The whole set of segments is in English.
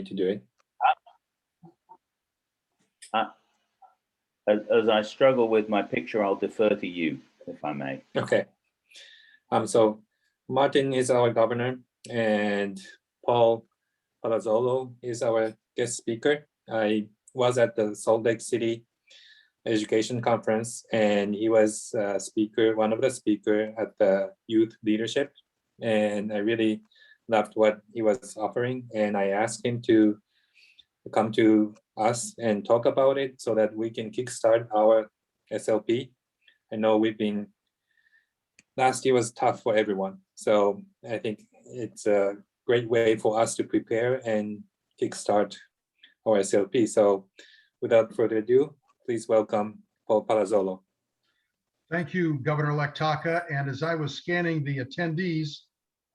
to do it. As I struggle with my picture, I'll defer to you, if I may. Okay. So Martin is our governor, and Paul Palazzolo is our guest speaker. I was at the Salt Lake City Education Conference, and he was one of the speakers at the youth leadership, and I really loved what he was offering, and I asked him to come to us and talk about it so that we can kickstart our SLP. I know last year was tough for everyone, so I think it's a great way for us to prepare and kickstart our SLP. So without further ado, please welcome Paul Palazzolo. Thank you, Governor-elect Taka. And as I was scanning the attendees,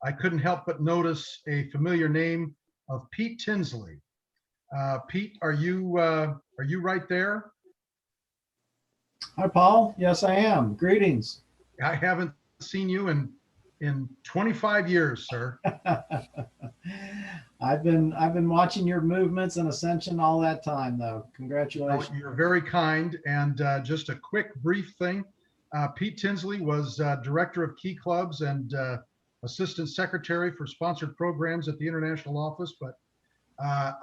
I couldn't help but notice a familiar name of Pete Tinsley. Pete, are you right there? Hi, Paul. Yes, I am. Greetings. I haven't seen you in 25 years, sir. I've been watching your movements and ascension all that time, though. Congratulations. Well, you're very kind. And just a quick, brief thing. Pete Tinsley was director of Key Clubs and assistant secretary for sponsored programs at the international office. But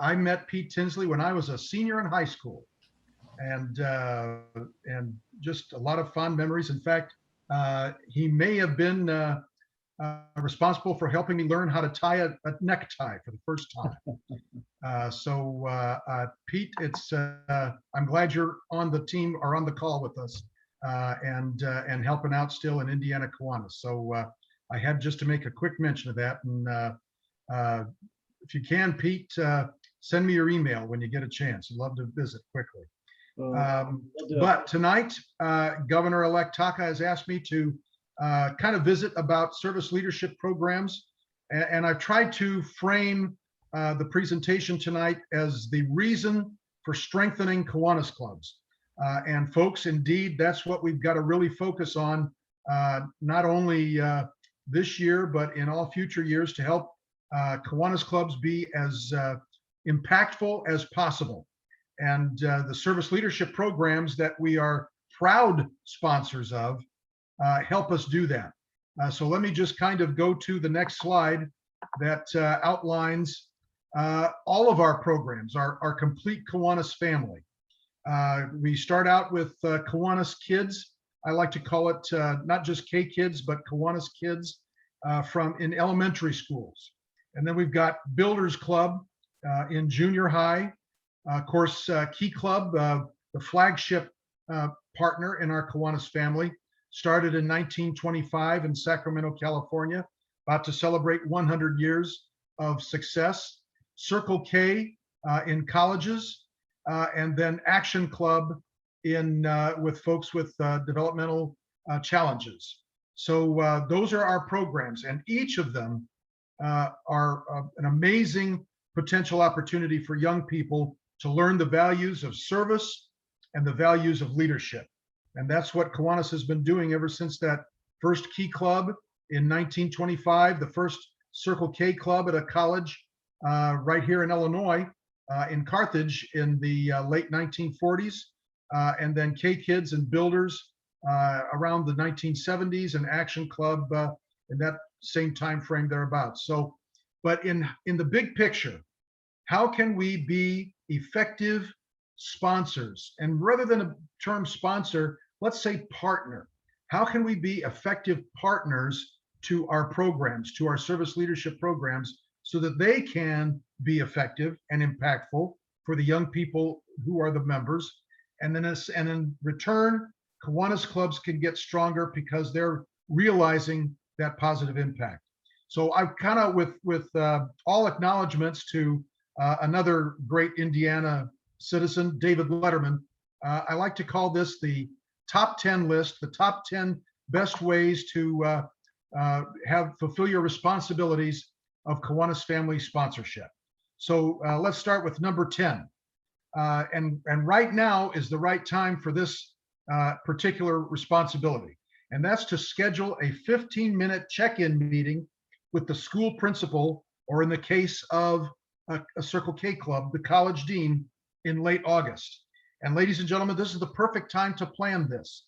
I met Pete Tinsley when I was a senior in high school, and just a lot of fond memories. In fact, he may have been responsible for helping me learn how to tie a necktie for the first time. So Pete, I'm glad you're on the team or on the call with us and helping out still in Indiana Kiwanis. So I had just to make a quick mention of that. And if you can, Pete, send me your email when you get a chance. I'd love to visit quickly. But tonight, Governor-elect Taka has asked me to kind of visit about service leadership programs. And I've tried to frame the presentation tonight as the reason for strengthening Kiwanis clubs. And folks, indeed, that's what we've got to really focus on, not only this year, but in all future years, to help Kiwanis clubs be as impactful as possible. And the service leadership programs that we are proud sponsors of help us do that. So let me just kind of go to the next slide that outlines all of our programs, our complete Kiwanis family. We start out with Kiwanis Kids. I like to call it not just K Kids, but Kiwanis Kids in elementary schools. And then we've got Builders Club in junior high. Of course, Key Club, the flagship partner in our Kiwanis family, started in 1925 in Sacramento, California, about to celebrate 100 years of success. Circle K in colleges, and then Action Club with folks with developmental challenges. So those are our programs, and each of them are an amazing potential opportunity for young people to learn the values of service and the values of leadership. And that's what Kiwanis has been doing ever since that first Key Club in 1925, the first Circle K Club at a college right here in Illinois, in Carthage in the late 1940s, and then K Kids and Builders around the 1970s, and Action Club in that same time frame thereabouts. So, but in the big picture, how can we be effective sponsors? And rather than a term sponsor, let's say partner. How can we be effective partners to our programs, to our service leadership programs, so that they can be effective and impactful for the young people who are the members? And then in return, Kiwanis clubs can get stronger because they're realizing that positive impact. So I've kind of, with all acknowledgments to another great Indiana citizen, David Letterman, I like to call this the top 10 list, the top 10 best ways to fulfill your responsibilities of Kiwanis family sponsorship. So let's start with number 10. And right now is the right time for this particular responsibility. And that's to schedule a 15-minute check-in meeting with the school principal, or in the case of a Circle K club, the College Dean, in late August. And ladies and gentlemen, this is the perfect time to plan this.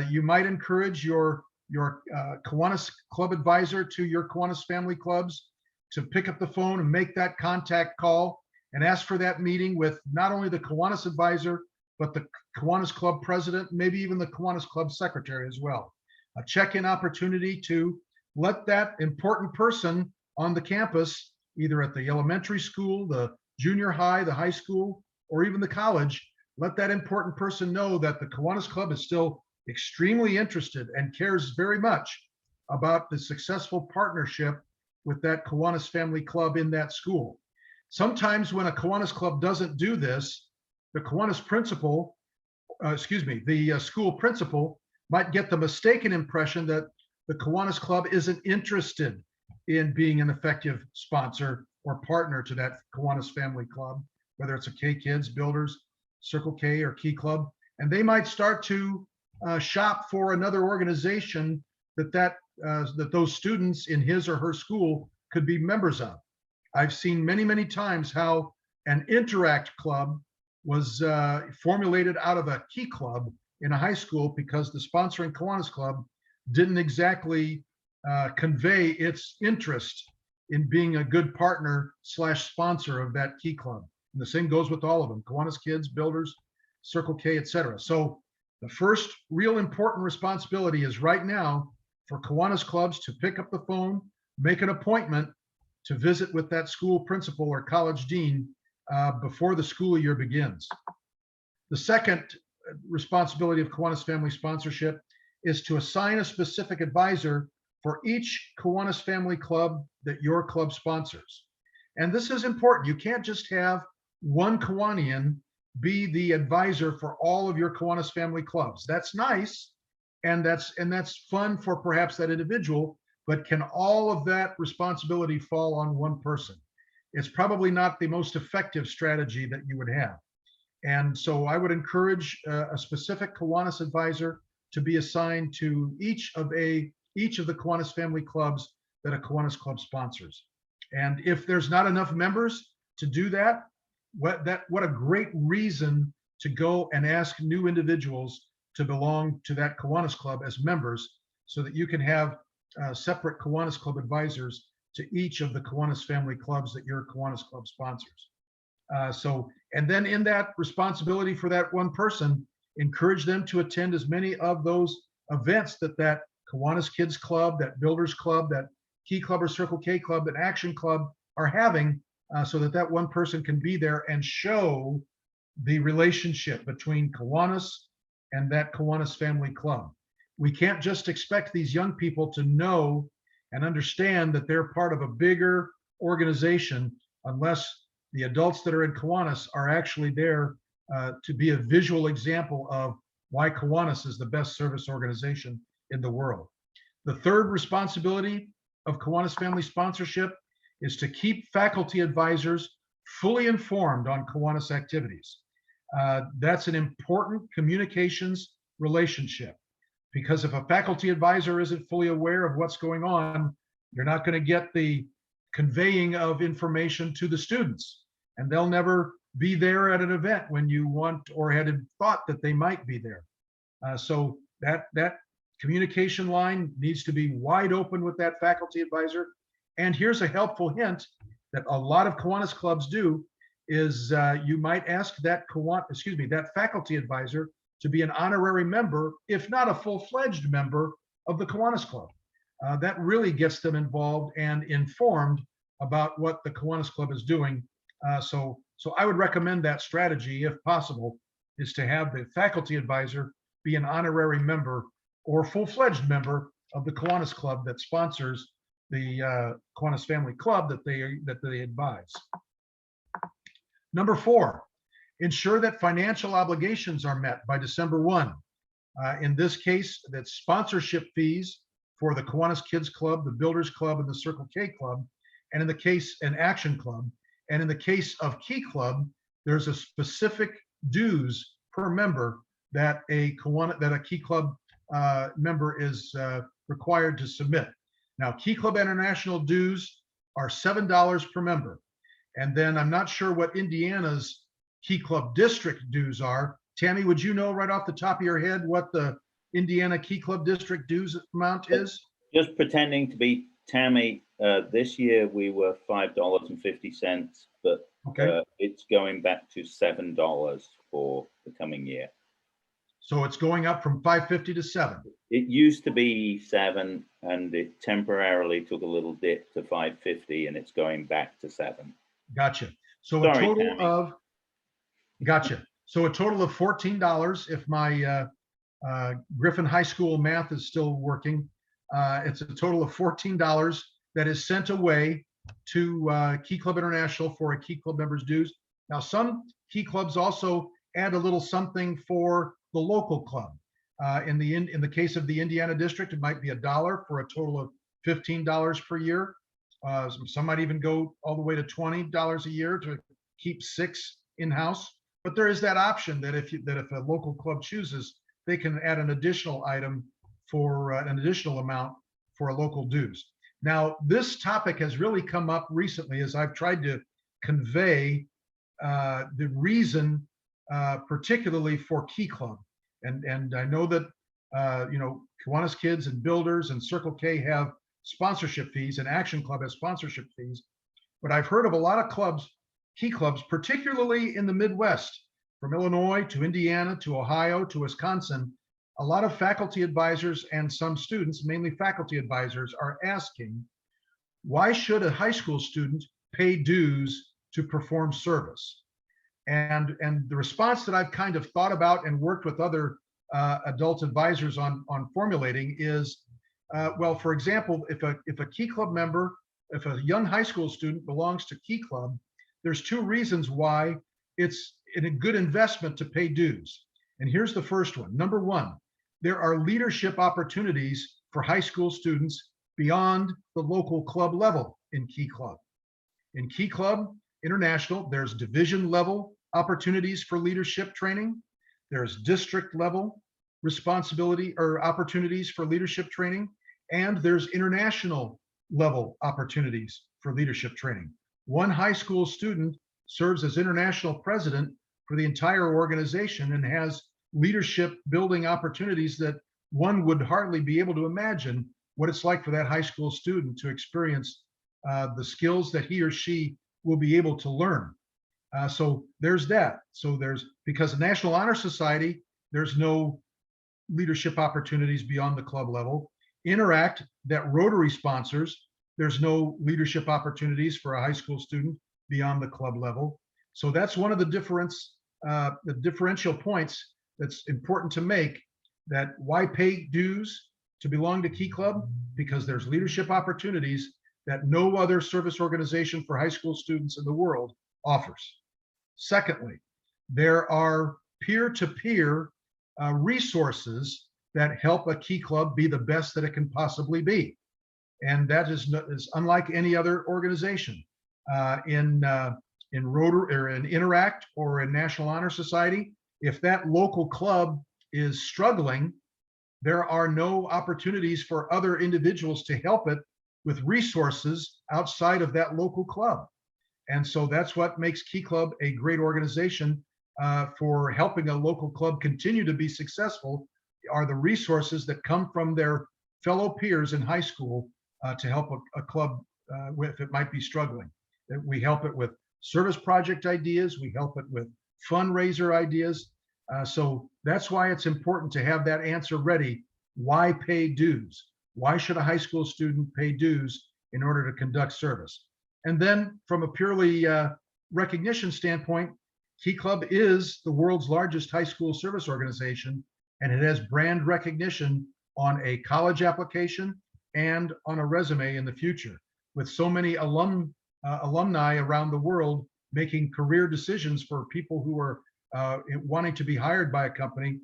You might encourage your Kiwanis club advisor to your Kiwanis family clubs to pick up the phone and make that contact call and ask for that meeting with not only the Kiwanis advisor, but the Kiwanis club president, maybe even the Kiwanis club secretary as well. A check-in opportunity to let that important person on the campus, either at the elementary school, the junior high, the high school, or even the college, let that important person know that the Kiwanis club is still extremely interested and cares very much about the successful partnership with that Kiwanis family club in that school. Sometimes when a Kiwanis club doesn't do this, the Kiwanis principal, the school principal might get the mistaken impression that the Kiwanis club isn't interested in being an effective sponsor or partner to that Kiwanis family club, whether it's a K Kids, Builders, Circle K, or Key Club. And they might start to shop for another organization that those students in his or her school could be members of. I've seen many times how an Interact club was formulated out of a Key Club in a high school because the sponsoring Kiwanis club didn't exactly convey its interest in being a good partner / sponsor of that Key Club. And the same goes with all of them, Kiwanis Kids, Builders, Circle K, etc. So the first real important responsibility is right now for Kiwanis clubs to pick up the phone, make an appointment to visit with that school principal or college dean before the school year begins. The second responsibility of Kiwanis family sponsorship is to assign a specific advisor for each Kiwanis family club that your club sponsors. And this is important. You can't just have one Kiwanian be the advisor for all of your Kiwanis family clubs. That's nice, and that's fun for perhaps that individual, but can all of that responsibility fall on one person? It's probably not the most effective strategy that you would have. And so I would encourage a specific Kiwanis advisor to be assigned to each of the Kiwanis family clubs that a Kiwanis club sponsors. And if there's not enough members to do that, what a great reason to go and ask new individuals to belong to that Kiwanis club as members, so that you can have separate Kiwanis club advisors to each of the Kiwanis family clubs that your Kiwanis club sponsors. And then in that responsibility for that one person, encourage them to attend as many of those events that Kiwanis Kids Club, that Builders Club, that Key Club or Circle K Club, that Action Club are having, so that one person can be there and show the relationship between Kiwanis and that Kiwanis family club. We can't just expect these young people to know and understand that they're part of a bigger organization unless the adults that are in Kiwanis are actually there to be a visual example of why Kiwanis is the best service organization in the world. The third responsibility of Kiwanis family sponsorship is to keep faculty advisors fully informed on Kiwanis activities. That's an important communications relationship, because if a faculty advisor isn't fully aware of what's going on, you're not going to get the conveying of information to the students, and they'll never be there at an event when you want or had thought that they might be there. So that communication line needs to be wide open with that faculty advisor. And here's a helpful hint that a lot of Kiwanis clubs do is you might ask that faculty advisor to be an honorary member, if not a full-fledged member of the Kiwanis club. That really gets them involved and informed about what the Kiwanis club is doing. So I would recommend that strategy, if possible, is to have the faculty advisor be an honorary member or full-fledged member of the Kiwanis club that sponsors the Kiwanis family club that they advise. Number 4, ensure that financial obligations are met by December 1. In this case, that sponsorship fees for the Kiwanis Kids Club, the Builders Club, and the Circle K Club, and in the case an Action Club, and in the case of Key Club, there's a specific dues per member that a Key Club member is required to submit. Now, Key Club International dues are $7 per member. And then I'm not sure what Indiana's Key Club district dues are. Tammy, would you know right off the top of your head what the Indiana Key Club district dues amount is? Just pretending to be Tammy, this year we were $5.50, but Okay, it's going back to $7 for the coming year. so it's going up from 550 to 7. It used to be 7, and it temporarily took a little dip to 550, and it's going back to 7. Gotcha. So Sorry, a total Tammy. of, gotcha. So a total of $14 if my Griffin High School math is still working. It's a total of $14 that is sent away to Key Club International for a Key Club member's dues. Now, some Key Clubs also add a little something for the local club. In the case of the Indiana District, it might be $1 for a total of $15 per year. Some might even go all the way to $20 a year to keep 6 in-house. But there is that option that if a local club chooses, they can add an additional item for an additional amount for a local dues. Now, this topic has really come up recently as I've tried to convey the reason, particularly for Key Club. And I know that, Kiwanis Kids and Builders and Circle K have sponsorship fees, and Action Club has sponsorship fees. But I've heard of a lot of clubs, Key Clubs, particularly in the Midwest, from Illinois to Indiana to Ohio to Wisconsin. A lot of faculty advisors and some students, mainly faculty advisors, are asking, why should a high school student pay dues to perform service? And the response that I've kind of thought about and worked with other adult advisors on formulating is, well, for example, if a Key Club member, if a young high school student belongs to Key Club, there's 2 reasons why it's a good investment to pay dues. And here's the first one. Number 1, there are leadership opportunities for high school students beyond the local club level in Key Club. In Key Club International, there's division level opportunities for leadership training. There's district level responsibility or opportunities for leadership training. And there's international level opportunities for leadership training. One high school student serves as international president for the entire organization and has leadership building opportunities that one would hardly be able to imagine what it's like for that high school student to experience the skills that he or she will be able to learn. So there's that. So because the National Honor Society, there's no leadership opportunities beyond the club level. Interact, that Rotary sponsors, there's no leadership opportunities for a high school student beyond the club level. So that's one of the differential points that's important to make, that why pay dues to belong to Key Club? Because there's leadership opportunities that no other service organization for high school students in the world offers. Secondly, there are peer-to-peer resources that help a Key Club be the best that it can possibly be. And that is unlike any other organization. In Rotary or in Interact or in National Honor Society, if that local club is struggling, there are no opportunities for other individuals to help it with resources outside of that local club. And so that's what makes Key Club a great organization for helping a local club continue to be successful, are the resources that come from their fellow peers in high school to help a club if it might be struggling. We help it with service project ideas, we help it with fundraiser ideas. So that's why it's important to have that answer ready. Why pay dues? Why should a high school student pay dues in order to conduct service? And then from a purely recognition standpoint, Key Club is the world's largest high school service organization, and it has brand recognition on a college application and on a resume in the future. With so many alumni around the world making career decisions for people who are wanting to be hired by a company,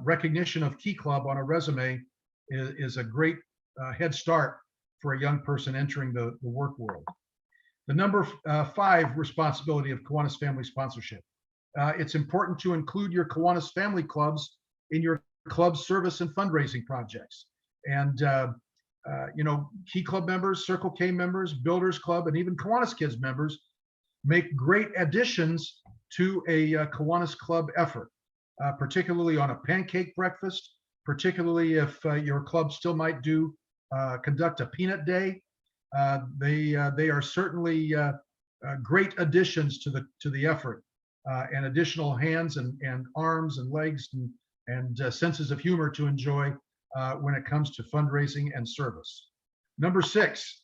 recognition of Key Club on a resume is a great head start for a young person entering the work world. The number 5 responsibility of Kiwanis Family Sponsorship. It's important to include your Kiwanis Family Clubs in your club service and fundraising projects. And Key Club members, Circle K members, Builders Club, and even Kiwanis Kids members make great additions to a Kiwanis Club effort, particularly on a pancake breakfast, particularly if your club still might conduct a peanut day. They are certainly great additions to the effort, and additional hands and arms and legs and senses of humor to enjoy when it comes to fundraising and service. Number 6,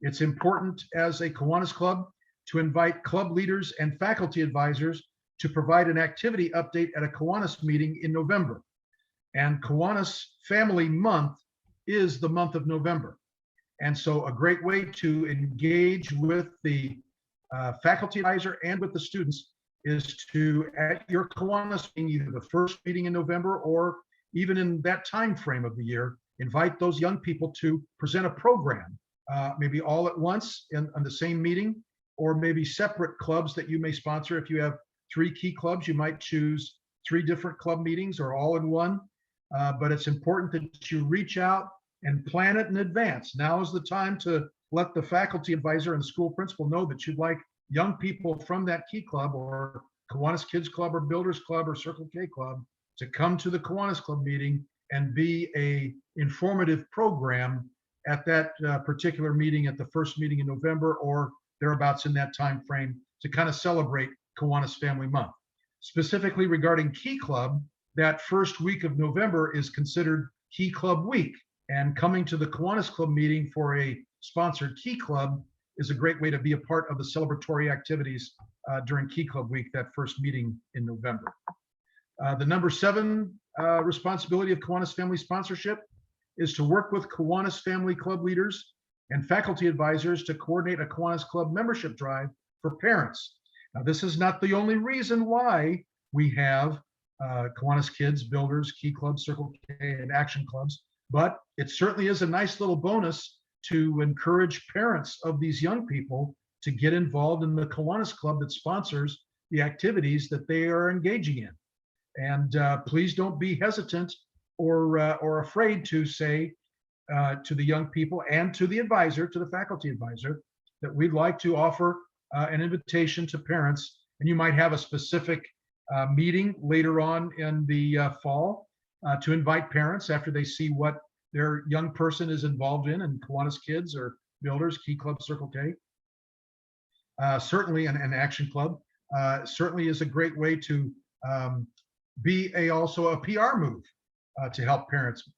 it's important as a Kiwanis Club to invite club leaders and faculty advisors to provide an activity update at a Kiwanis meeting in November. And Kiwanis Family Month is the month of November. And so a great way to engage with the faculty advisor and with the students is to, at your Kiwanis meeting, either the first meeting in November or even in that time frame of the year, invite those young people to present a program, maybe all at once on the same meeting, or maybe separate clubs that you may sponsor. If you have 3 key clubs, you might choose 3 different club meetings or all in one. But it's important that you reach out and plan it in advance. Now is the time to let the faculty advisor and school principal know that you'd like young people from that key club or Kiwanis Kids Club or Builders Club or Circle K Club to come to the Kiwanis Club meeting and be a informative program at that particular meeting, at the first meeting in November or thereabouts in that time frame, to kind of celebrate Kiwanis Family Month. Specifically regarding Key Club, that first week of November is considered Key Club Week, and coming to the Kiwanis Club meeting for a sponsored Key Club is a great way to be a part of the celebratory activities during Key Club Week, that first meeting in November. The number 7 responsibility of Kiwanis Family Sponsorship is to work with Kiwanis Family Club leaders and faculty advisors to coordinate a Kiwanis Club membership drive for parents. Now, this is not the only reason why we have Kiwanis Kids, Builders, Key Clubs, Circle K, and Action Clubs, but it certainly is a nice little bonus to encourage parents of these young people to get involved in the Kiwanis Club that sponsors the activities that they are engaging in. And please don't be hesitant or afraid to say to the young people and to the advisor, to the faculty advisor, that we'd like to offer an invitation to parents. And you might have a specific meeting later on in the fall to invite parents after they see what their young person is involved in Kiwanis Kids or Builders, Key Club, Circle K. Certainly an Action Club certainly is a great way to be also a PR move to help parents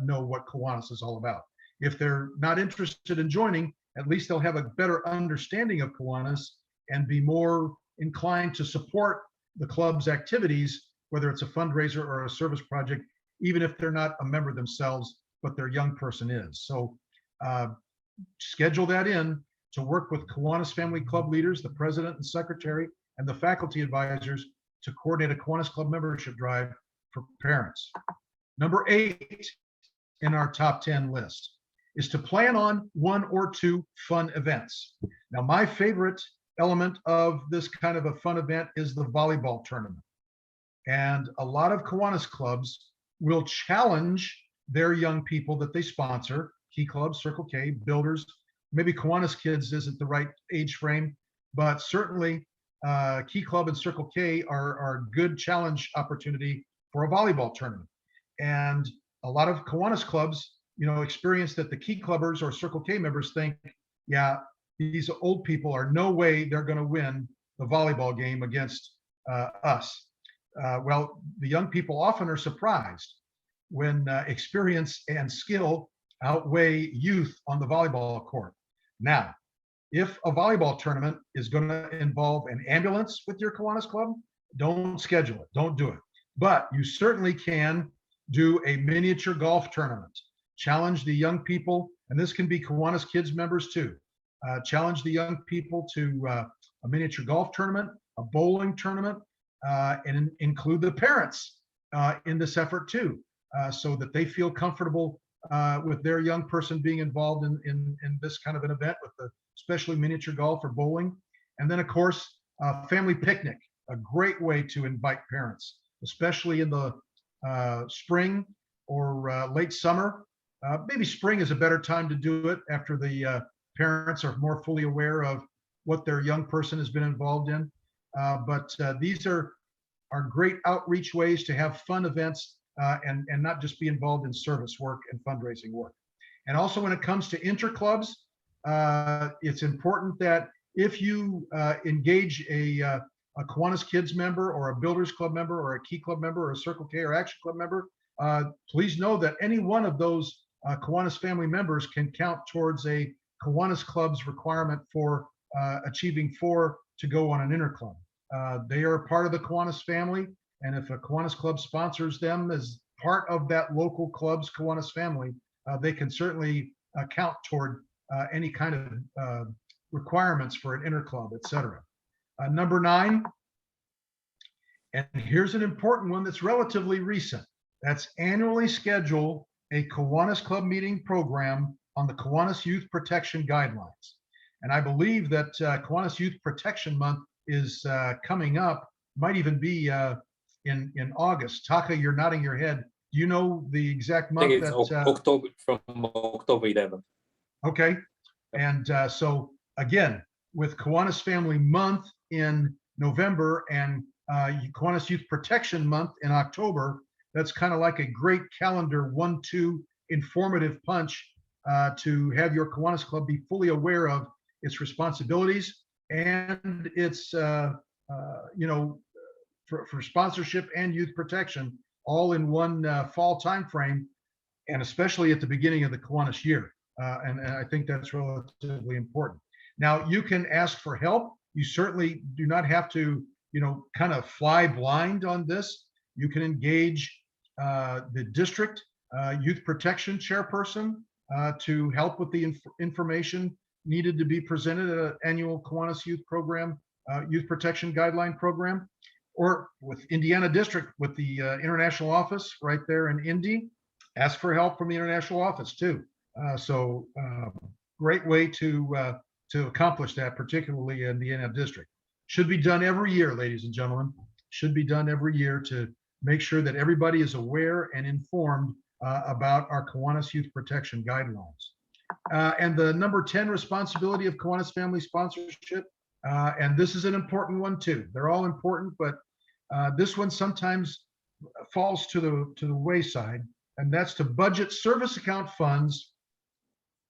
know what Kiwanis is all about. If they're not interested in joining, at least they'll have a better understanding of Kiwanis and be more inclined to support the club's activities, whether it's a fundraiser or a service project, even if they're not a member themselves, but their young person is. So schedule that in to work with Kiwanis Family Club leaders, the president and secretary, and the faculty advisors to coordinate a Kiwanis Club membership drive for parents. Number 8 in our top 10 list is to plan on 1 or 2 fun events. Now, my favorite element of this kind of a fun event is the volleyball tournament. And a lot of Kiwanis clubs will challenge their young people that they sponsor, Key Club, Circle K, Builders. Maybe Kiwanis Kids isn't the right age frame, but certainly Key Club and Circle K are a good challenge opportunity for a volleyball tournament. And a lot of Kiwanis clubs, experience that the Key Clubbers or Circle K members think, yeah, these old people are no way they're going to win the volleyball game against us. Well, the young people often are surprised when experience and skill outweigh youth on the volleyball court. Now, if a volleyball tournament is going to involve an ambulance with your Kiwanis club, don't schedule it, don't do it. But you certainly can do a miniature golf tournament. Challenge the young people, and this can be Kiwanis Kids members too. Challenge the young people to a miniature golf tournament, a bowling tournament, and include the parents in this effort too, so that they feel comfortable with their young person being involved in this kind of an event, with especially miniature golf or bowling. And then, of course, family picnic, a great way to invite parents, especially in the spring or late summer. Maybe spring is a better time to do it after the parents are more fully aware of what their young person has been involved in. But these are great outreach ways to have fun events and not just be involved in service work and fundraising work. And also when it comes to interclubs, it's important that if you engage a Kiwanis Kids member or a Builders Club member or a Key Club member or a Circle K or Action Club member, please know that any one of those Kiwanis family members can count towards a Kiwanis Club's requirement for achieving 4 to go on an interclub. They are part of the Kiwanis family, and if a Kiwanis Club sponsors them as part of that local club's Kiwanis family, they can certainly count toward any kind of requirements for an interclub, etc. Number 9, and here's an important one that's relatively recent. That's annually schedule a Kiwanis Club meeting program on the Kiwanis Youth Protection Guidelines. And I believe that Kiwanis Youth Protection Month is coming up, might even be in August. Taka, you're nodding your head. Do you know the exact I month? think it's October, from October 11th. Okay. And so again, with Kiwanis Family Month in November and Kiwanis Youth Protection Month in October, that's kind of like a great calendar 1-2 informative punch to have your Kiwanis Club be fully aware of its responsibilities and its, for sponsorship and youth protection, all in one fall time frame, and especially at the beginning of the Kiwanis year. And I think that's relatively important. Now, you can ask for help. You certainly do not have to, kind of fly blind on this. You can engage the district youth protection chairperson to help with the information needed to be presented at an annual Kiwanis Youth Program, Youth Protection Guideline Program, or with Indiana District with the International Office right there in Indy. Ask for help from the International Office too. Great way to accomplish that, particularly in the Indiana District. Should be done every year, ladies and gentlemen. Should be done every year to make sure that everybody is aware and informed about our Kiwanis Youth Protection Guidelines. And the number 10 responsibility of Kiwanis family sponsorship, and this is an important one too. They're all important, but this one sometimes falls to the wayside, and that's to budget service account funds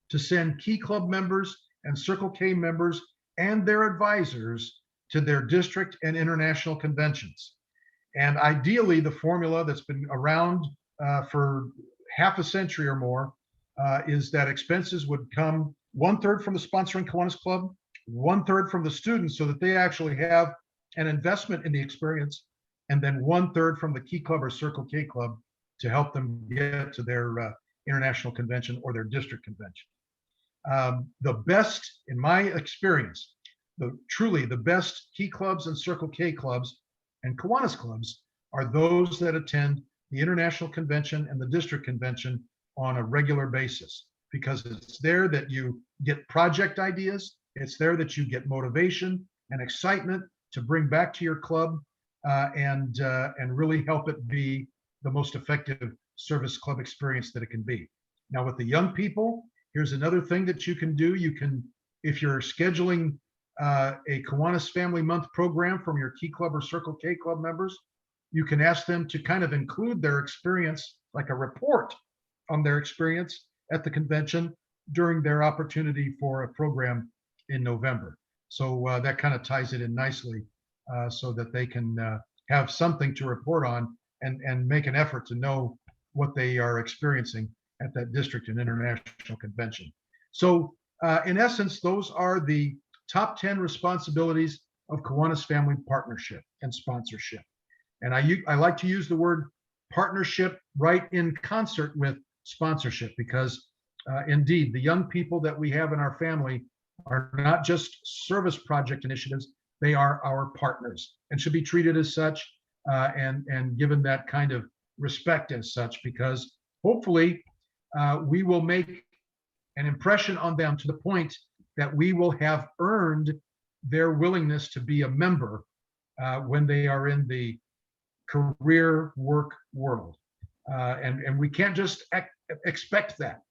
to send Key Club members and Circle K members and their advisors to their district and international conventions. And ideally, the formula that's been around for half a century or more is that expenses would come 1/3 from the sponsoring Kiwanis Club, 1/3 from the students so that they actually have an investment in the experience, and then 1/3 from the Key Club or Circle K Club to help them get to their international convention or their district convention. The best, in my experience, truly the best Key Clubs and Circle K Clubs and Kiwanis Clubs are those that attend the international convention and the district convention on a regular basis, because it's there that you get project ideas. It's there that you get motivation and excitement to bring back to your club and really help it be the most effective service club experience that it can be. Now, with the young people, here's another thing that you can do. You can, if you're scheduling a Kiwanis Family Month program from your Key Club or Circle K Club members, you can ask them to kind of include their experience, like a report on their experience at the convention during their opportunity for a program in November. So that kind of ties it in nicely so that they can have something to report on and make an effort to know what they are experiencing at that district and international convention. So in essence, those are the top 10 responsibilities of Kiwanis Family Partnership and Sponsorship. And I like to use the word partnership right in concert with sponsorship, because indeed, the young people that we have in our family are not just service project initiatives, they are our partners and should be treated as such and given that kind of respect as such, because hopefully we will make an impression on them to the point that we will have earned their willingness to be a member when they are in the career work world. And we can't just expect that.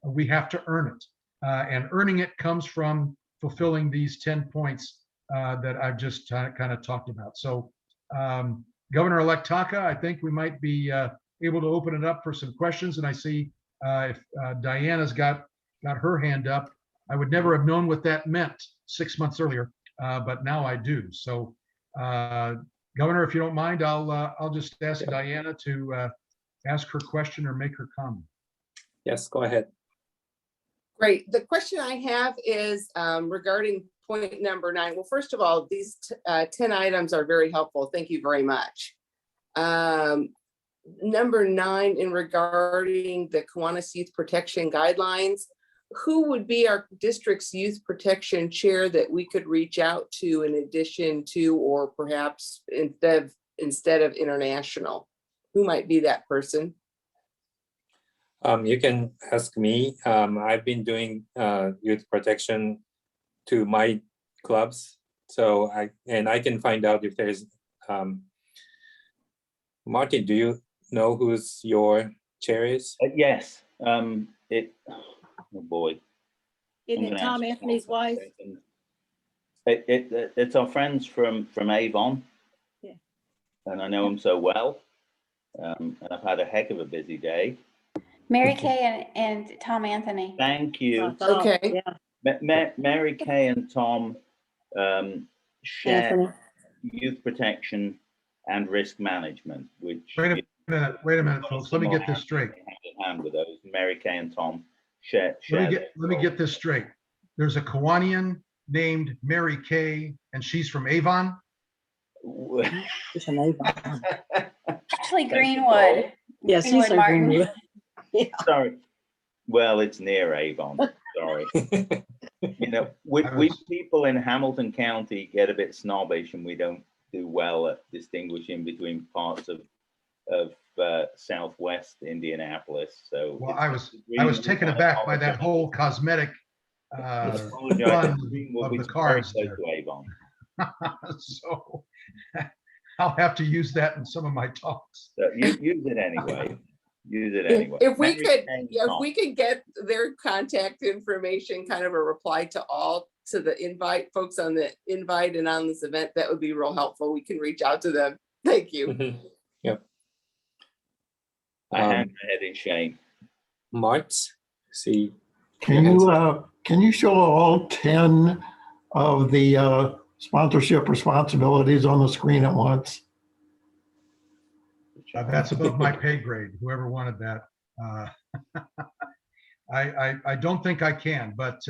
We have to earn it. And earning it comes from fulfilling these 10 points that I've just kind of talked about. So Governor-elect Taka, I think we might be able to open it up for some questions. And I see if Diana's got her hand up. I would never have known what that meant 6 months earlier, but now I do. So Governor, if you don't mind, I'll just ask Diana to ask her question or make her comment. Yes, go ahead. Great. The question I have is regarding point number 9. Well, first of all, these 10 items are very helpful. Thank you very much. Number 9, in regarding the Kiwanis Youth Protection Guidelines, who would be our district's youth protection chair that we could reach out to in addition to, or perhaps instead of international? Who might be that person? You can ask me. I've been doing youth protection to my clubs, so I can find out if there's. Martin, do you know who's your chair is? Yes. Oh boy. Isn't it Tom Anthony's wife? It's our friends from Avon. Yeah. And I know him so well. And I've had a heck of a busy day. Mary Kay and Tom Anthony. Thank you. Okay. Yeah. Mary Kay and Tom share Anthony. youth protection and risk management, which Wait a minute, folks. Let me get this straight. hand in hand with those. Mary Kay and Tom share. Let me get this straight. There's a Kiwanian named Mary Kay, and she's from Avon. Actually, Greenwood. Yes, he's Greenwood Martin. Greenwood. Sorry. Well, it's near Avon. Sorry. You know, we people in Hamilton County get a bit snobbish, and we don't do well at distinguishing between parts of Southwest Indianapolis. So Well, I was taken aback by that whole cosmetic fun of the cards there. To Avon. So I'll have to use that in some of my talks. So use it anyway. Use it anyway. If we Mary could, Kay and if Tom. we could get their contact information, kind of a reply to the invite, folks on the invite and on this event, that would be real helpful. We can reach out to them. Thank you. Yep. I hand my head in shame. Mart, see. Can you show all 10 of the sponsorship responsibilities on the screen at once? That's above my pay grade, whoever wanted that. I don't think I can, but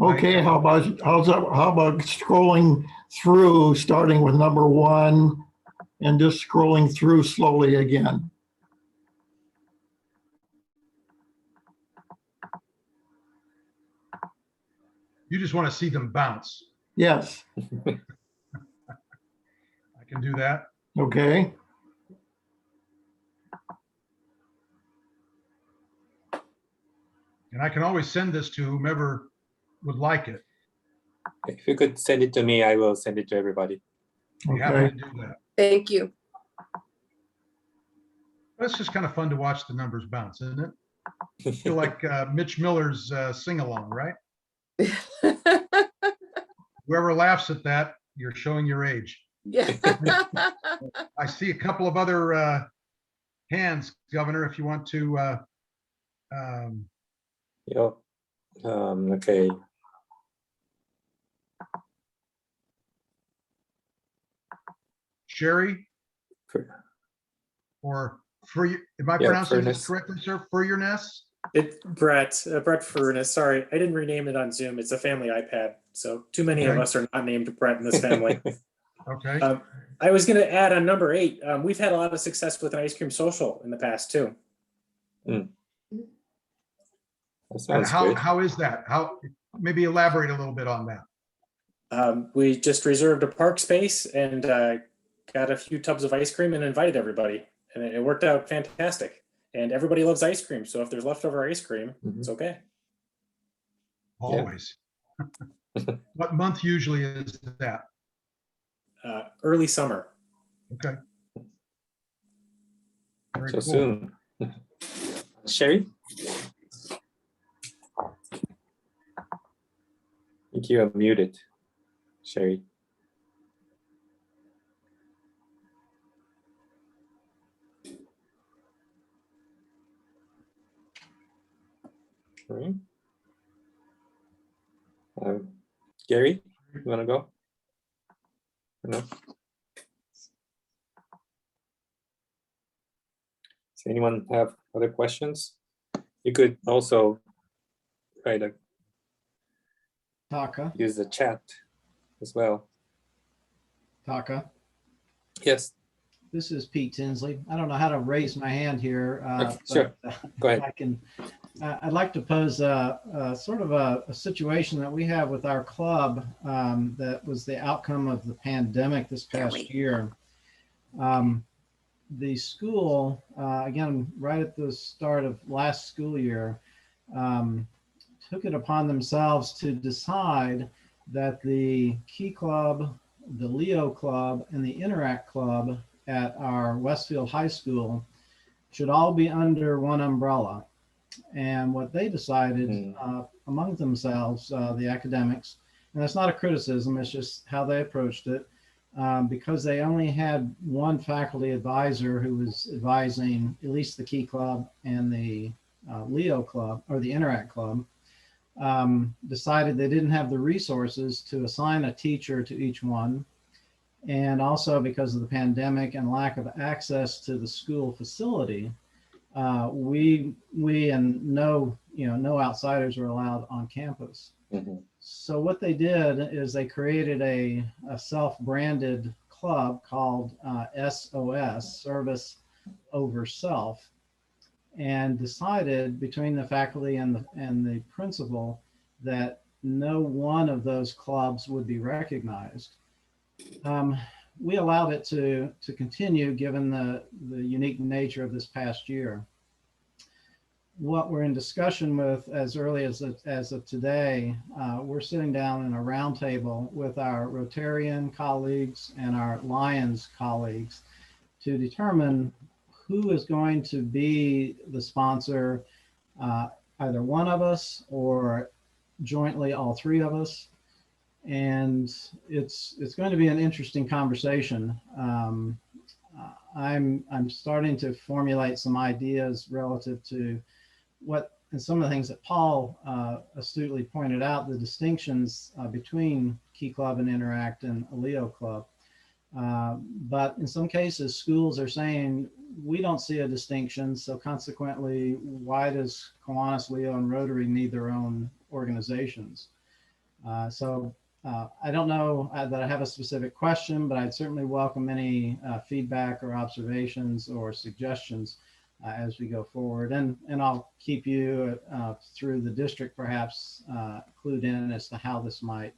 Okay, how about scrolling through, starting with number 1 and just scrolling through slowly again? you just want to see them bounce. Yes, I can do that. okay. And I can always send this to whomever would like it. If you could send it to me, I will send it to everybody. Be happy Okay. to do that. Thank you. But it's just kind of fun to watch the numbers bounce, isn't it? I feel like Mitch Miller's sing-along, right? Whoever laughs at that, you're showing your age. Yeah. I see a couple of other hands, Governor, if you want to. Yep. Okay. Sherry or am I Yeah, pronouncing this Furness. correctly, sir? Furness? It's Brett Furness. Sorry, I didn't rename it on Zoom. It's a family iPad. So too many of Okay. us are not named Brett in this family. Okay. I was going to add on number 8. We've had a lot of success with an ice cream social in the past too. That And sounds good. how is that? Maybe elaborate a little bit on that. We just reserved a park space and got a few tubs of ice cream and invited everybody. And it worked out fantastic. And everybody loves ice cream. So if there's leftover ice cream, it's okay. Always. What month usually is that? Early summer. Okay. Very So cool. soon. Sherry? think you are muted, Sherry. All right. Gary, you want to go? No. Does anyone have other questions? You could also try to Taka, use the chat as well. Taka. Yes, This is Pete Tinsley. I don't know how to raise my hand here. Okay, sure. Go ahead. I can. I'd like to pose sort of a situation that we have with our club that was the outcome of the pandemic this past year. The school, again, right at the start of last school year, took it upon themselves to decide that the Key Club, the Leo Club, and the Interact Club at our Westfield High School should all be under one umbrella. And what they decided among themselves, the academics, and that's not a criticism, it's just how they approached it, because they only had one faculty advisor who was advising at least the Key Club and the Leo Club, or the Interact Club, decided they didn't have the resources to assign a teacher to each one. And also because of the pandemic and lack of access to the school facility, we and no outsiders were allowed on campus. Mm-hmm. So what they did is they created a self-branded club called SOS, Service Over Self, and decided between the faculty and the principal that no one of those clubs would be recognized. We allowed it to continue given the unique nature of this past year. What we're in discussion with as early as of today, we're sitting down in a roundtable with our Rotarian colleagues and our Lions colleagues to determine who is going to be the sponsor, either one of us or jointly all three of us. And it's going to be an interesting conversation. I'm starting to formulate some ideas relative to what, and some of the things that Paul astutely pointed out, the distinctions between Key Club and Interact and a Leo Club. But in some cases, schools are saying, we don't see a distinction. So consequently, why does Kiwanis, Leo, and Rotary need their own organizations? I don't know that I have a specific question, but I'd certainly welcome any feedback or observations or suggestions as we go forward. And I'll keep you through the district perhaps clued in as to how this might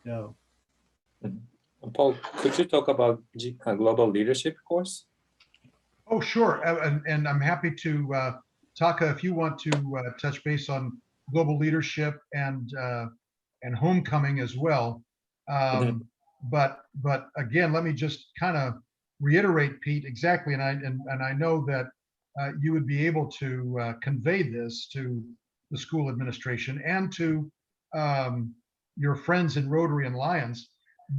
go. Paul, could you talk about global leadership course? Oh, sure. And I'm happy to, Taka, if you want to touch base on global leadership and homecoming as well. But again, let me just kind of reiterate, Pete, exactly. And I know that you would be able to convey this to the school administration and to your friends in Rotary and Lions,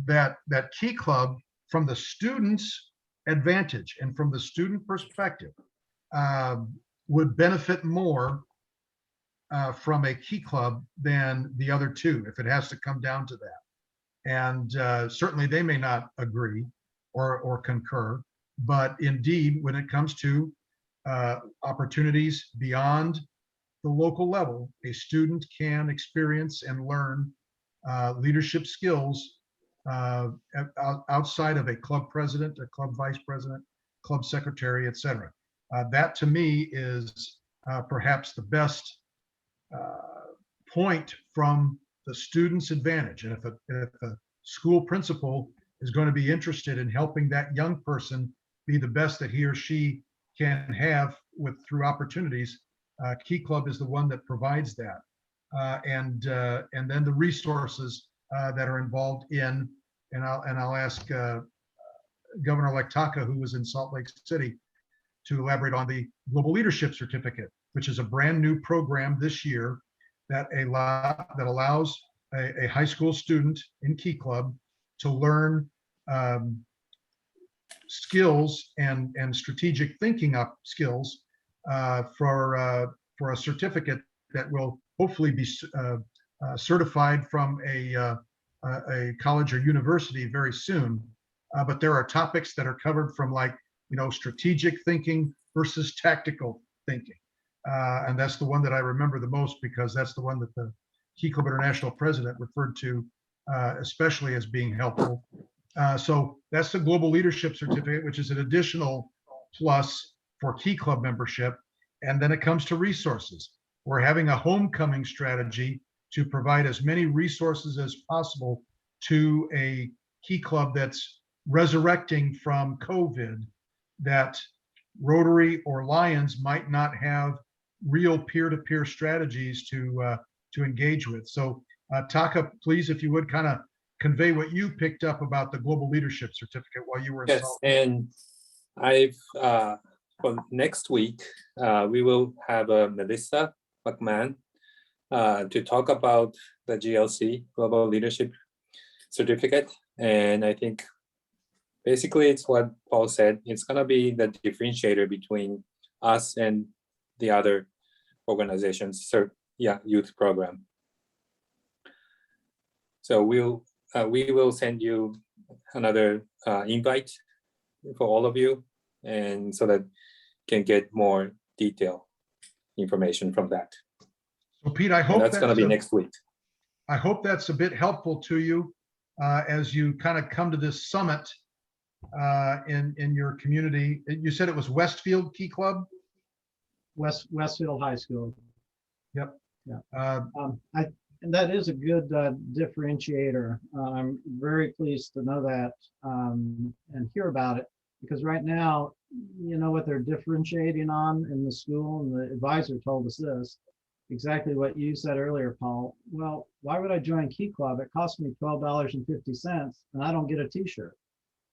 that Key Club, from the student's advantage and from the student perspective, would benefit more from a Key Club than the other two, if it has to come down to that. And certainly they may not agree or concur, but indeed, when it comes to opportunities beyond the local level, a student can experience and learn leadership skills outside of a club president, a club vice president, club secretary, etc. That to me is perhaps the best point from the student's advantage. And if a school principal is going to be interested in helping that young person be the best that he or she can have through opportunities, Key Club is the one that provides that. And then the resources that are involved in, and I'll ask Governor-elect Taka, who was in Salt Lake City, to elaborate on the Global Leadership Certificate, which is a brand new program this year that allows a high school student in Key Club to learn skills and strategic thinking up skills for a certificate that will hopefully be certified from a college or university very soon. But there are topics that are covered from, like, strategic thinking versus tactical thinking. And that's the one that I remember the most, because that's the one that the Key Club International president referred to especially as being helpful. So that's the Global Leadership Certificate, which is an additional plus for Key Club membership. And then it comes to resources. We're having a homecoming strategy to provide as many resources as possible to a Key Club that's resurrecting from COVID, that Rotary or Lions might not have real peer-to-peer strategies to engage with. So Taka, please, if you would, kind of convey what you picked up about the Global Leadership Certificate while you were in Yes, Salt. and I've for next week we will have Melissa McMahon to talk about the GLC, Global Leadership Certificate. And I think basically it's what Paul said. It's going to be the differentiator between us and the other organizations. So yeah, youth program. So we will send you another invite for all of you, and so that you can get more detailed information from that. So Pete, I hope And that's going to be next week. I hope that's a bit helpful to you as you kind of come to this summit in your community. You said it was Westfield Key Club? Westfield High School. Yep. Yeah. And that is a good differentiator. I'm very pleased to know that and hear about it, because right now, what they're differentiating on in the school, and the advisor told us this, exactly what you said earlier, Paul. Well, why would I join Key Club? It cost me $12.50 and I don't get a t-shirt.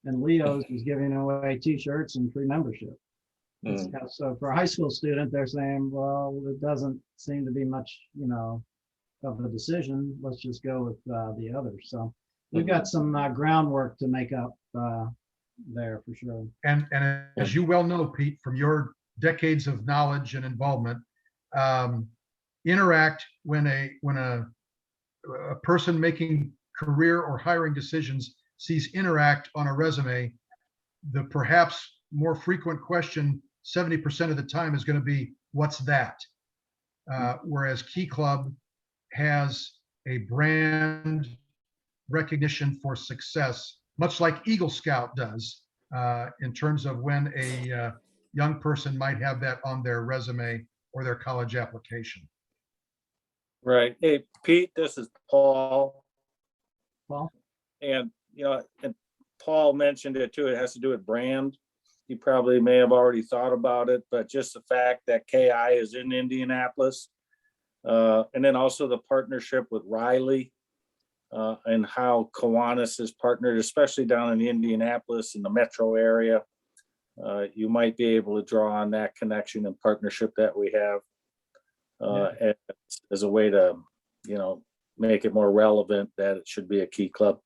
And Leo's is giving away t-shirts and free membership. So for a high school student, they're saying, well, it doesn't seem to be much, of a decision. Let's just go with the others. So we've got some groundwork to make up there for sure. And as you well know, Pete, from your decades of knowledge and involvement, Interact, when a person making career or hiring decisions sees Interact on a resume, the perhaps more frequent question 70% of the time is going to be, what's that? Whereas Key Club has a brand recognition for success, much like Eagle Scout does, in terms of when a young person might have that on their resume or their college application. Right. Hey, Pete, this is Paul. Paul? And, and Paul mentioned it too. It has to do with brand. You probably may have already thought about it, but just the fact that KI is in Indianapolis, and then also the partnership with Riley, and how Kiwanis is partnered, especially down in Indianapolis in the metro area. You might be able to draw on that connection and partnership that we have as a way to, make it more relevant that it should be a Key Club.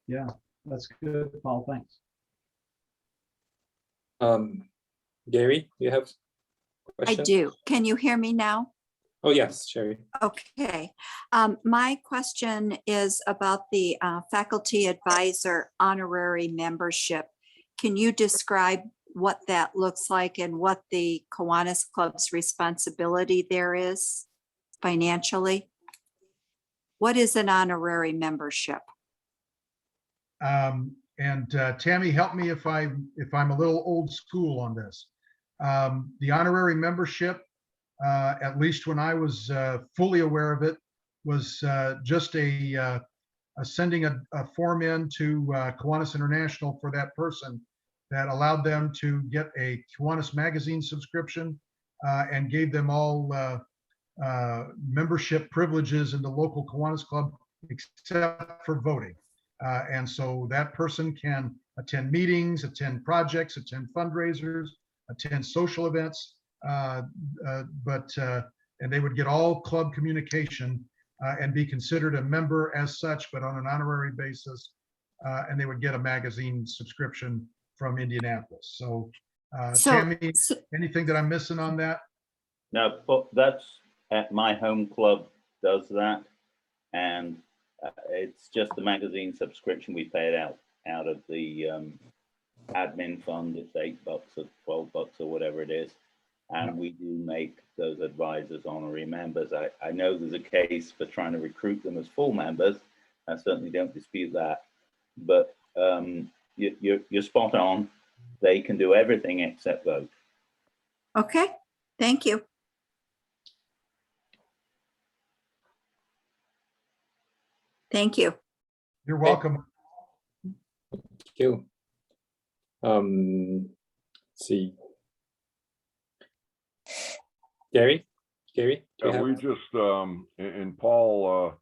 Yeah, that's good, Paul. Thanks. Gary, you have a question? I do. Can you hear me now? Oh, yes, Sherry. Okay. My question is about the faculty advisor honorary membership. Can you describe what that looks like and what the Kiwanis Club's responsibility there is financially? What is an honorary membership? And Tammy, help me if I'm a little old school on this. The honorary membership, at least when I was fully aware of it, was just sending a form in to Kiwanis International for that person that allowed them to get a Kiwanis magazine subscription and gave them all membership privileges in the local Kiwanis Club except for voting. And so that person can attend meetings, attend projects, attend fundraisers, attend social events, and they would get all club communication and be considered a member as such, but on an honorary basis. And they would get a magazine subscription from Indianapolis. So, Tammy, anything that I'm missing on that? No, but that's my home club does that, and it's just the magazine subscription we paid out of the admin fund. It's $8 or $12 or whatever it is, and we do make those advisors honorary members. I know there's a case for trying to recruit them as full members. I certainly don't dispute that, but you're spot on. They can do everything except vote. Okay, thank you. Thank you. You're welcome. Thank you. Let's see. Gary? Do you have- We just, and Paul,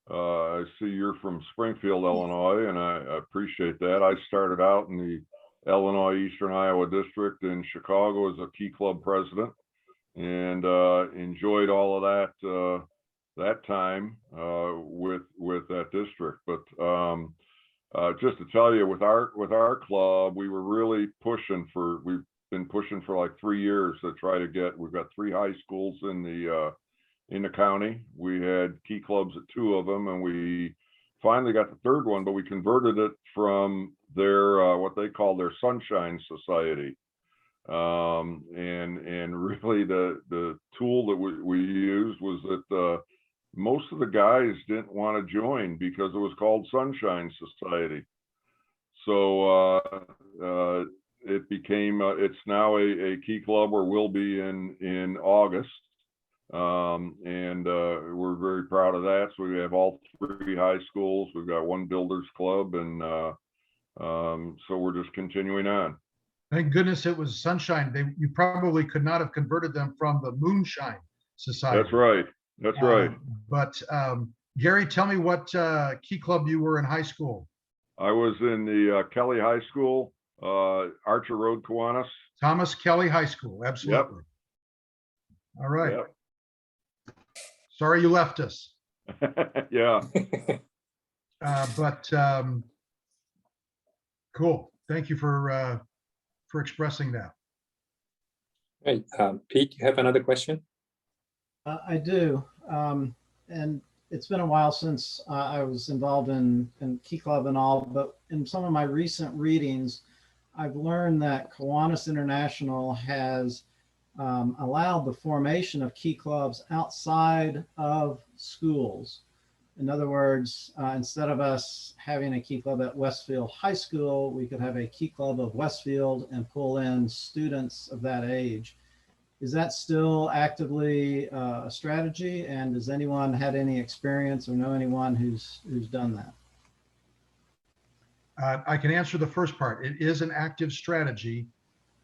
I see you're from Springfield, Illinois, and I appreciate that. I started out in the Illinois Eastern Iowa District in Chicago as a Key Club president, and enjoyed all of that time with that district. But just to tell you, with our club, we were really we've been pushing for like 3 years to try to get. We've got 3 high schools in the county. We had key clubs at 2 of them, and we finally got the 3rd one, but we converted it from their what they call their Sunshine Society. And really the tool that we used was that most of the guys didn't want to join because it was called Sunshine Society. So it became it's now a key club, or will be in August. And we're very proud of that. So we have all 3 high schools. We've got 1 builders club, and so we're just continuing on. Thank goodness it was Sunshine. You probably could not have converted them from the Moonshine Society. That's right. That's right. But Gary, tell me what key club you were in high school. I was in the Kelly High School, Archer Road, Kiwanis. Thomas Kelly High School, absolutely. All right. Yep. Sorry you left us. Yeah. But cool. Thank you for expressing that. Right, Pete, you have another question? I do. And it's been a while since I was involved in Key Club and all, but in some of my recent readings, I've learned that Kiwanis International has allowed the formation of key clubs outside of schools. In other words, instead of us having a key club at Westfield High School, we could have a key club of Westfield and pull in students of that age. Is that still actively a strategy? And does anyone had any experience or know anyone who's done that? I can answer the first part. It is an active strategy,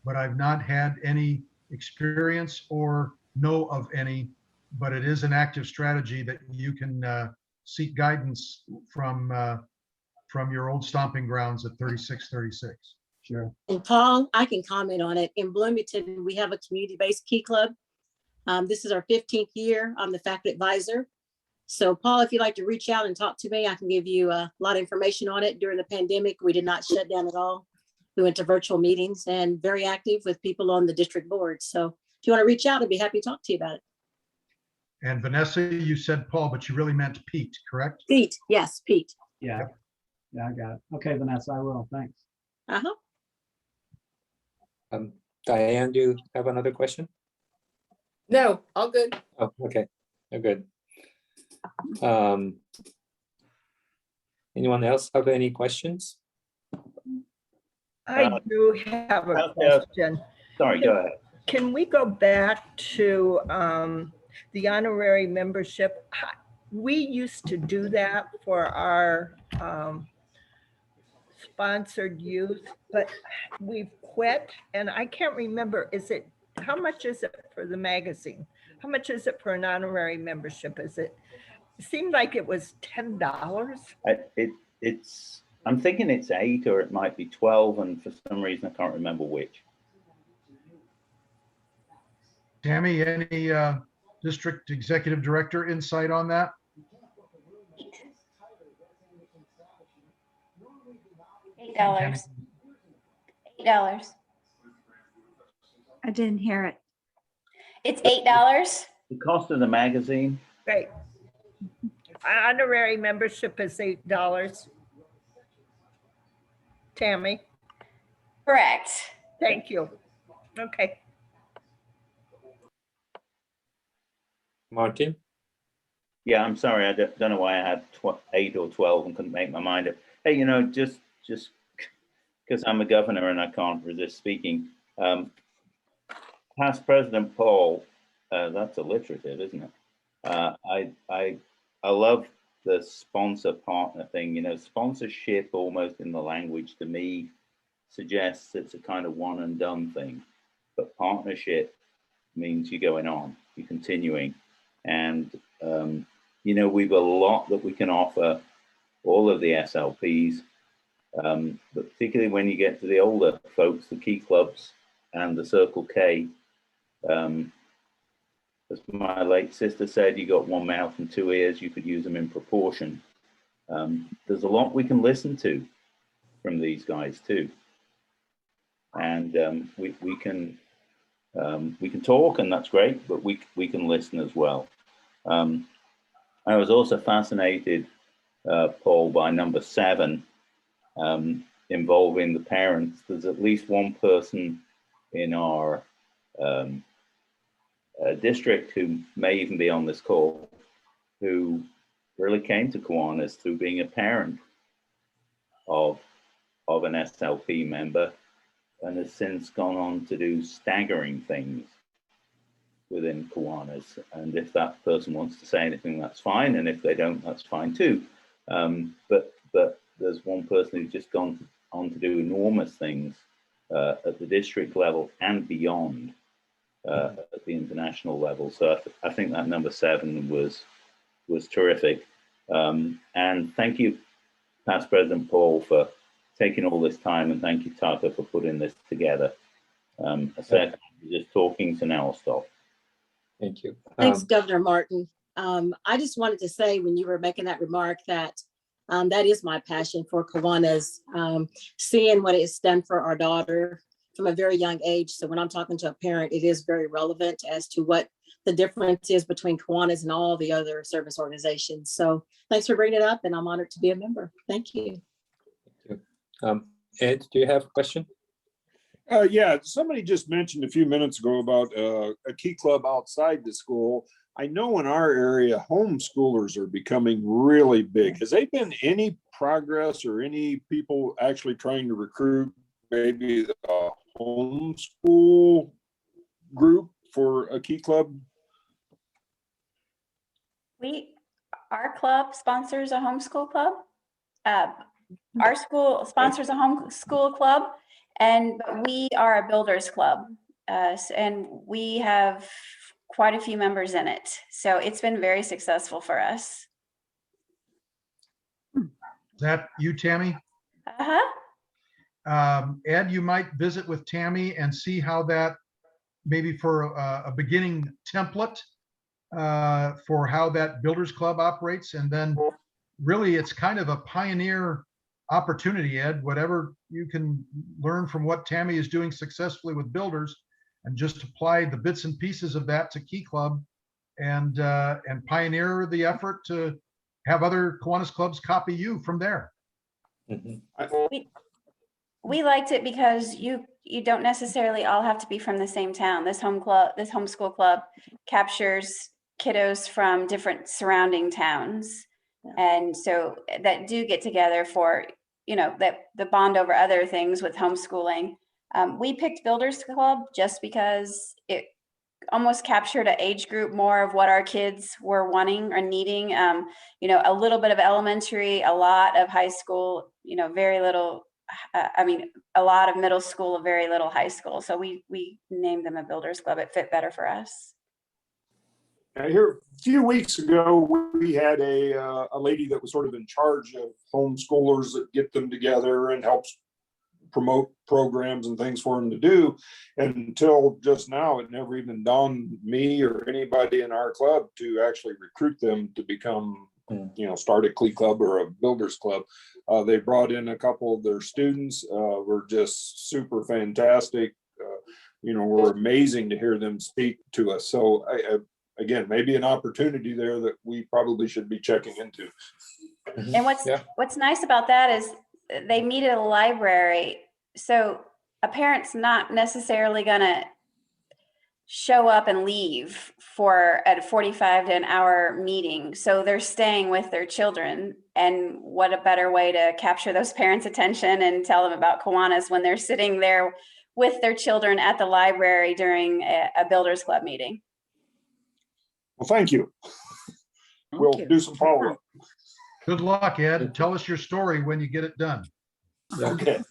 but I've not had any experience or know of any, but it is an active strategy that you can seek guidance from your old stomping grounds at 3636. Sure. And Paul, I can comment on it. In Bloomington, we have a community-based key club. This is our 15th year. I'm the faculty advisor. So Paul, if you'd like to reach out and talk to me, I can give you a lot of information on it. During the pandemic, we did not shut down at all. We went to virtual meetings and very active with people on the district board. So if you want to reach out, I'd be happy to talk to you about it. And Vanessa, you said Paul, but you really meant Pete, correct? Pete, yes, Pete. Yeah. Yeah, I got it. Okay, Vanessa, I will. Thanks. Uh-huh. Diane, do you have another question? No, all good. Oh, okay, you're good. Anyone else have any questions? I do have a question. Sorry, go ahead. Can we go back to the honorary membership? We used to do that for our sponsored youth, but we've quit, and I can't remember, how much is it for the magazine? How much is it for an honorary membership? It seemed like it was $10. I'm thinking it's 8, or it might be 12, and for some reason I can't remember which. Tammy, any district executive director insight on that? $8. $8. I didn't hear it. It's $8. The cost of the magazine, Right. Honorary membership is $8. Tammy, Correct. thank you. Okay. Martin? yeah, I'm sorry, I don't know why I had 8 or 12 and couldn't make my mind up. Hey, you know, just because I'm a governor and I can't resist speaking. Past President Paul, that's alliterative, isn't it? I love the sponsor partner thing. You know, sponsorship almost in the language to me suggests it's a kind of one and done thing, but partnership means you're going on, you're continuing. And, you know, we've a lot that we can offer all of the SLPs, but particularly when you get to the older folks, the key clubs and the Circle K. As my late sister said, you got one mouth and two ears, you could use them in proportion. There's a lot we can listen to from these guys too. And we can talk, and that's great, but we can listen as well. I was also fascinated, Paul, by number 7, involving the parents. There's at least one person in our district who may even be on this call, who really came to Kiwanis through being a parent of an SLP member, and has since gone on to do staggering things within Kiwanis. And if that person wants to say anything, that's fine. And if they don't, that's fine too. But there's one person who's just gone on to do enormous things at the district level and beyond, at the international level. So I think that number 7 was terrific. And thank you, Past President Paul, for taking all this time, and thank you, Taka, for putting this together. I said just talking, so now I'll stop. Thank you. Thanks, Governor Martin. I just wanted to say, when you were making that remark, that that is my passion for Kiwanis, seeing what it's done for our daughter from a very young age. So when I'm talking to a parent, it is very relevant as to what the difference is between Kiwanis and all the other service organizations. So thanks for bringing it up, and I'm honored to be a member. Thank you. Thank you. Ed, do you have a question? Yeah, somebody just mentioned a few minutes ago about a key club outside the school. I know in our area, homeschoolers are becoming really big. Has there been any progress or any people actually trying to recruit maybe a homeschool group for a key club? Our club sponsors a homeschool club. Our school sponsors a homeschool club, and we are a builders club, and we have quite a few members in it. So it's been very successful for us. Is that you, Tammy? Ed, you might visit with Tammy and see how that, maybe for a beginning template for how that builders club operates. And then really it's kind of a pioneer opportunity, Ed, whatever you can learn from what Tammy is doing successfully with builders, and just apply the bits and pieces of that to Key Club, and pioneer the effort to have other Kiwanis clubs copy you from there. We liked it because you don't necessarily all have to be from the same town. This homeschool club captures kiddos from different surrounding towns, and so that do get together for, you know, that the bond over other things with homeschooling. We picked Builders Club just because it almost captured an age group more of what our kids were wanting or needing. You know, a little bit of elementary, a lot of high school, you know, very little, a lot of middle school, very little high school. So we named them a Builders Club. It fit better for us. Here, a few weeks ago, we had a lady that was sort of in charge of homeschoolers that get them together and helps promote programs and things for them to do. And until just now, it never even dawned me or anybody in our club to actually recruit them to become start a Key Club or a Builders Club. They brought in a couple of their students, were just super fantastic. Were amazing to hear them speak to us. So again, maybe an opportunity there that we probably should be checking into. And what's nice about that is they meet at a library. So a parent's not necessarily gonna show up and leave for at 45 to an hour meeting. So they're staying with their children. And what a better way to capture those parents' attention and tell them about Kiwanis when they're sitting there with their children at the library during a Builders Club meeting. Well, thank you. We'll do some follow-up. Good luck, Ed. Tell us your story when you get it done. Okay.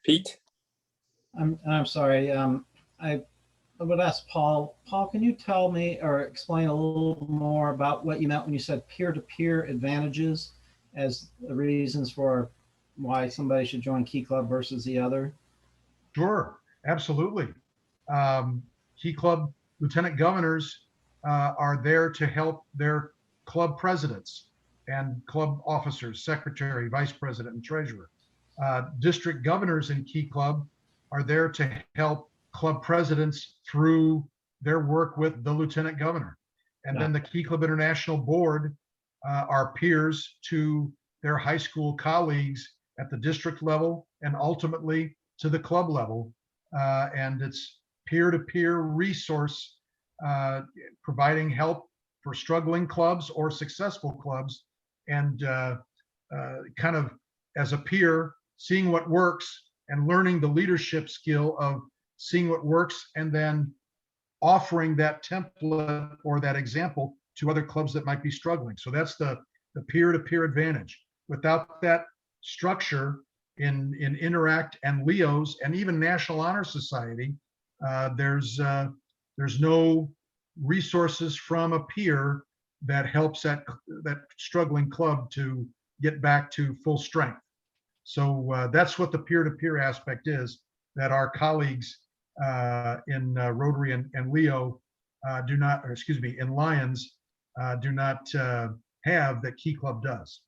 Pete? I'm sorry. I would ask Paul. Paul, can you tell me or explain a little more about what you meant when you said peer-to-peer advantages as the reasons for why somebody should join Key Club versus the other? Sure, absolutely. Key Club lieutenant governors are there to help their club presidents and club officers, secretary, vice president, and treasurer. District governors in Key Club are there to help club presidents through their work with the lieutenant governor. And then the Key Club International Board are peers to their high school colleagues at the district level and ultimately to the club level. And it's peer-to-peer resource, providing help for struggling clubs or successful clubs, and kind of as a peer, seeing what works and learning the leadership skill of seeing what works and then offering that template or that example to other clubs that might be struggling. So that's the peer-to-peer advantage. Without that structure in Interact and LEOs and even National Honor Society, there's no resources from a peer that helps that struggling club to get back to full strength. So that's what the peer-to-peer aspect is that our colleagues in Rotary and Leo do not, or excuse me, in Lions do not have that Key Club does.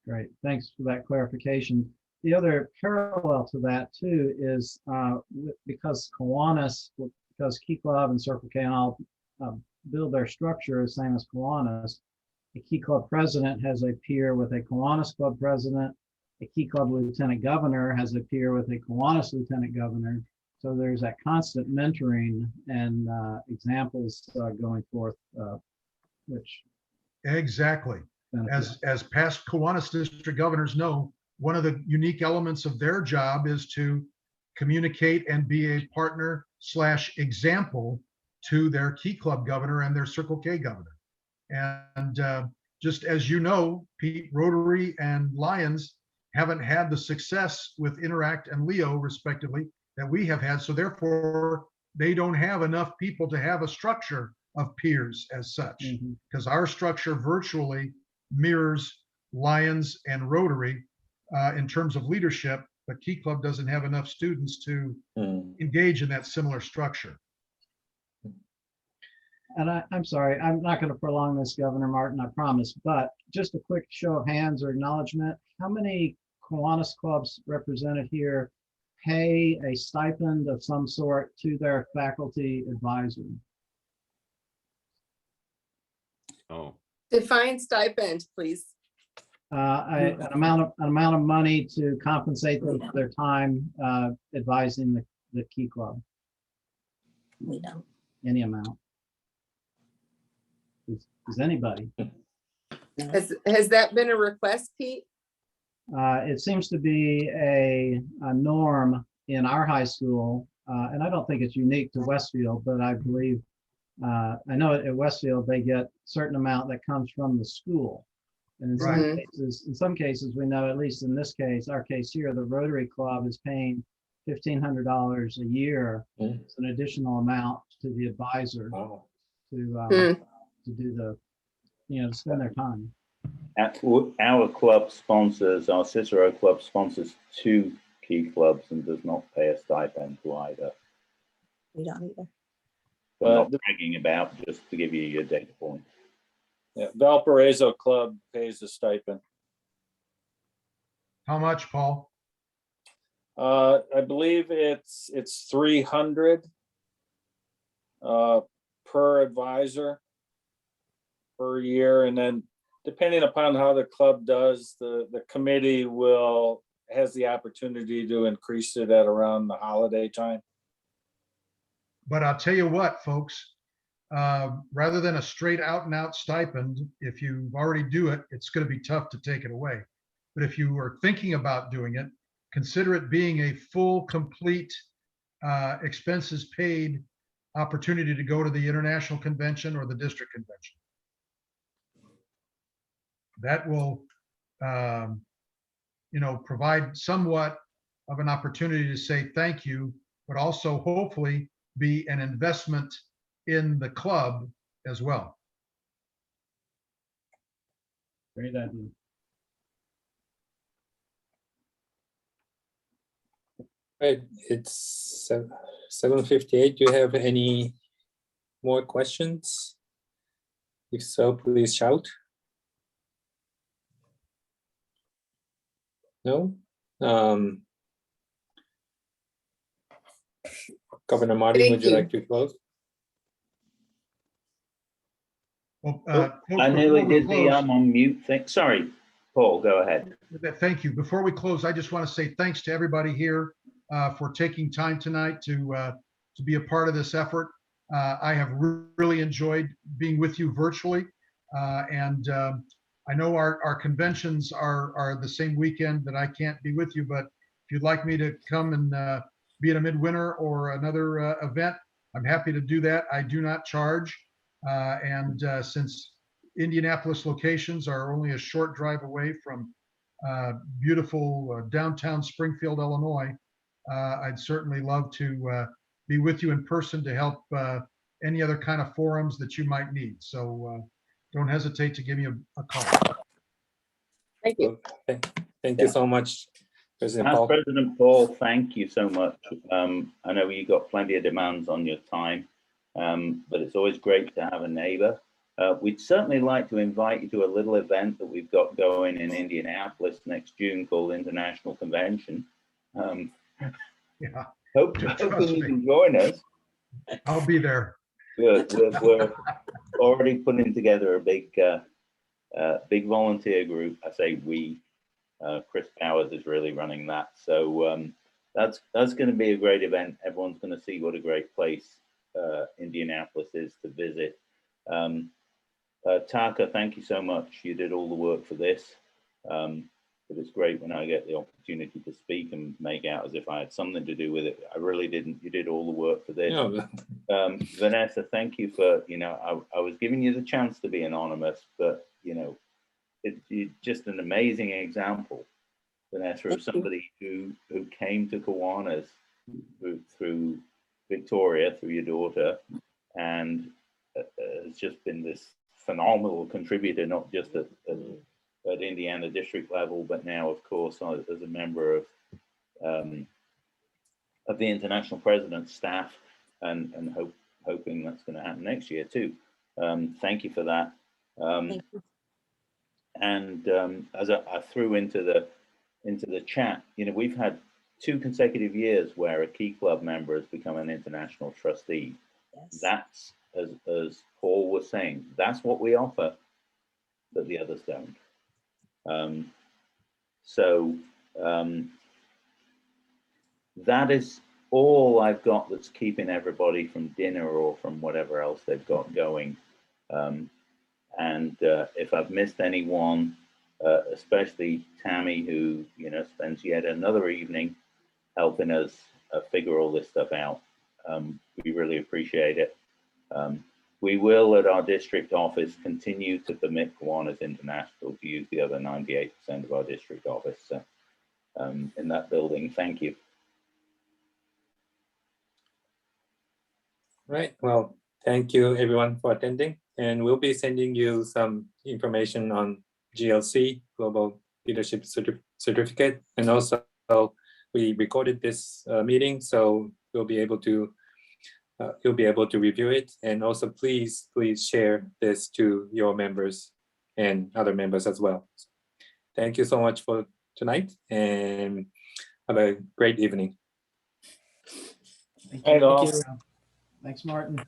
Great, thanks for that clarification. The other parallel to that too is because Kiwanis, because Key Club and Circle K and all build their structure the same as Kiwanis, a Key Club president has a peer with a Kiwanis Club president. A Key Club lieutenant governor has a peer with a Kiwanis lieutenant governor. So there's that constant mentoring and examples going forth, which exactly. As past Kiwanis district governors know, one of the unique elements of their job is to communicate and be a partner / example to their Key Club governor and their Circle K governor. And just as you know, Pete, Rotary and Lions haven't had the success with Interact and Leo respectively that we have had. So therefore, they don't have enough people to have a structure of peers as such, because our structure virtually mirrors Lions and Rotary in terms of leadership, but Key Club doesn't have enough students to engage in that similar structure. And I'm sorry, I'm not going to prolong this, Governor Martin, I promise, but just a quick show of hands or acknowledgement. How many Kiwanis clubs represented here pay a stipend of some sort to their faculty advisor? Oh. Define stipend, please. An amount of money to compensate their time advising the Key Club. We don't. Any amount. Is anybody? Has that been a request, Pete? It seems to be a norm in our high school, and I don't think it's unique to Westfield, but I believe, I know at Westfield, they get a certain amount that comes from the school. And in some cases, we know, at least in this case, our case here, the Rotary Club is paying $1,500 a year. It's an additional amount to the advisor to do the, to spend their time. Our club sponsors, our Cicero Club sponsors 2 Key Clubs and does not pay a stipend to either. We don't either. I'm not bragging about, just to give you your data point. Yeah, Valparaiso Club pays the stipend. How much, Paul? I believe it's 300 per advisor per year, and then depending upon how the club does, the committee has the opportunity to increase it at around the holiday time. But I'll tell you what, folks, rather than a straight out and out stipend, if you already do it, it's going to be tough to take it away. But if you are thinking about doing it, consider it being a full, complete, expenses paid opportunity to go to the international convention or the district convention. That will, provide somewhat of an opportunity to say thank you, but also hopefully be an investment in the club as well. Great idea. Right, it's 7:58. Do you have any more questions? If so, please shout. No? Governor Martin, Thank would you you. like to close? Well, I nearly before we did the close- on mute thing. Sorry, Paul, go ahead. Thank you. Before we close, I just want to say thanks to everybody here for taking time tonight to be a part of this effort. I have really enjoyed being with you virtually. And I know our conventions are the same weekend that I can't be with you, but if you'd like me to come and be at a midwinter or another event, I'm happy to do that. I do not charge. And since Indianapolis locations are only a short drive away from beautiful downtown Springfield, Illinois, I'd certainly love to be with you in person to help any other kind of forums that you might need. So don't hesitate to give me a call. Thank you. Thank you so much, President Past Paul. President Paul, thank you so much. I know you got plenty of demands on your time, but it's always great to have a neighbor. We'd certainly like to invite you to a little event that we've got going in Indianapolis next June called International Convention. Yeah, Hoping you can join us. I'll be there. Good. We're already putting together a big volunteer group. I say we. Chris Powers is really running that. So that's going to be a great event. Everyone's going to see what a great place Indianapolis is to visit. Taka, thank you so much. You did all the work for this. But it's great when I get the opportunity to speak and make out as if I had something to do with it. I really didn't. You did all the work for this. No. Vanessa, thank you for, I was giving you the chance to be anonymous, but, it's just an amazing example, Vanessa, of somebody who came to Kiwanis through Victoria, through your daughter, and has just been this phenomenal contributor, not just at Indiana District level, but now, of course, as a member of the International President's staff, and hoping that's going to happen next year too. Thank you for that. Thank you. And as I threw into the chat, we've had 2 consecutive years where a Key Club member has become an international trustee. Yes. That's, as Paul was saying, that's what we offer that the others don't. That is all I've got that's keeping everybody from dinner or from whatever else they've got going. And if I've missed anyone, especially Tammy, who spends yet another evening helping us figure all this stuff out, we really appreciate it. We will, at our district office, continue to permit Kiwanis International to use the other 98% of our district office in that building. Thank you. Right. Well, thank you everyone for attending, and we'll be sending you some information on GLC, Global Leadership Certificate, and also we recorded this meeting, so we'll be able to you'll be able to review it. And also please share this to your members and other members as well. Thank you so much for tonight and have a great evening. Thank Hey, you. all. Thanks, Martin.